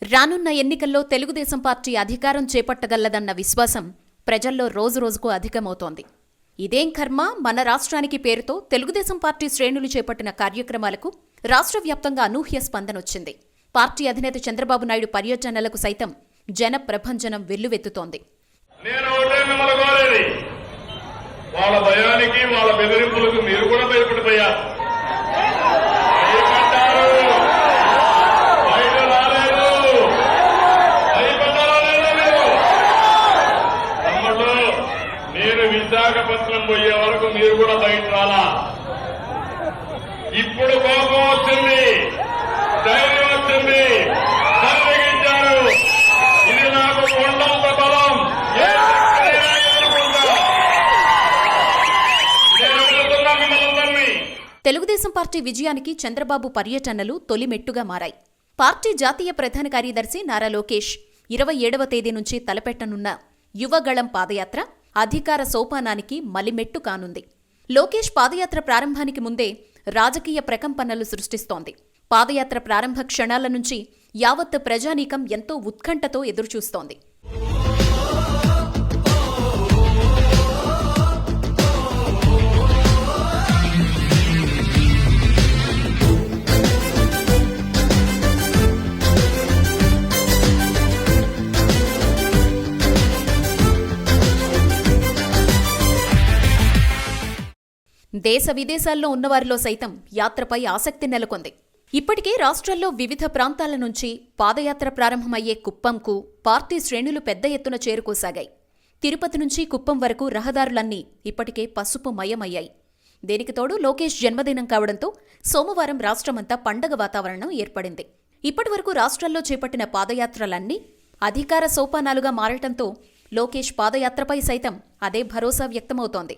రానున్న ఎన్నికల్లో తెలుగుదేశం పార్టీ అధికారం చేపట్టగలదన్న విశ్వాసం ప్రజల్లో రోజురోజుకు అధికమవుతోంది. ఇదేం కర్మ, మన రాష్ట్రానికి పేరుతో తెలుగుదేశం పార్టీ శ్రేణులు చేపట్టిన కార్యక్రమాలకు రాష్ట్ర వ్యాప్తంగా అనూహ్య స్పందనొచ్చింది. పార్టీ అధినేత చంద్రబాబు నాయుడు పర్యటనలకు సైతం జన ప్రభంజనం వెల్లువెత్తుతోంది. వాళ్ళ భయానికి, వాళ్ళ బెదిరింపులకు మీరు కూడా భయపడిపోయారు. నేను విశాఖపట్నం పోయే వరకు మీరు కూడా బయట రాలా. ఇప్పుడు కోపం వచ్చింది, ధైర్యం వచ్చింది, సందేహించారు. ఇది నాకు కొండంత బలం. తెలుగుదేశం పార్టీ విజయానికి చంద్రబాబు పర్యటనలు తొలి మెట్టుగా మారాయి. పార్టీ జాతీయ ప్రధాన కార్యదర్శి నారా లోకేష్ 27వ తేదీ నుంచి తలపెట్టనున్న యువగళం పాదయాత్ర అధికార సోపానానికి మలిమెట్టు కానుంది. లోకేష్ పాదయాత్ర ప్రారంభానికి ముందే రాజకీయ ప్రకంపనలు సృష్టిస్తోంది. పాదయాత్ర ప్రారంభ క్షణాల నుంచి యావత్ ప్రజానీకం ఎంతో ఉత్కంఠతో ఎదురుచూస్తోంది. దేశ విదేశాల్లో ఉన్నవారిలో సైతం యాత్రపై ఆసక్తి నెలకొంది. ఇప్పటికే రాష్ట్రాల్లో వివిధ ప్రాంతాల నుంచి పాదయాత్ర ప్రారంభమయ్యే కుప్పంకు పార్టీ శ్రేణులు పెద్ద ఎత్తున చేరుకోసాగాయి. తిరుపతి నుంచి కుప్పం వరకు రహదారులన్నీ ఇప్పటికే పసుపు మయమయ్యాయి. దీనికి తోడు లోకేష్ జన్మదినం కావడంతో సోమవారం రాష్ట్రమంతా పండగ వాతావరణం ఏర్పడింది. ఇప్పటివరకు రాష్ట్రాల్లో చేపట్టిన పాదయాత్రలన్నీ అధికార సోపానాలుగా మారటంతో లోకేష్ పాదయాత్రపై సైతం అదే భరోసా వ్యక్తమవుతోంది.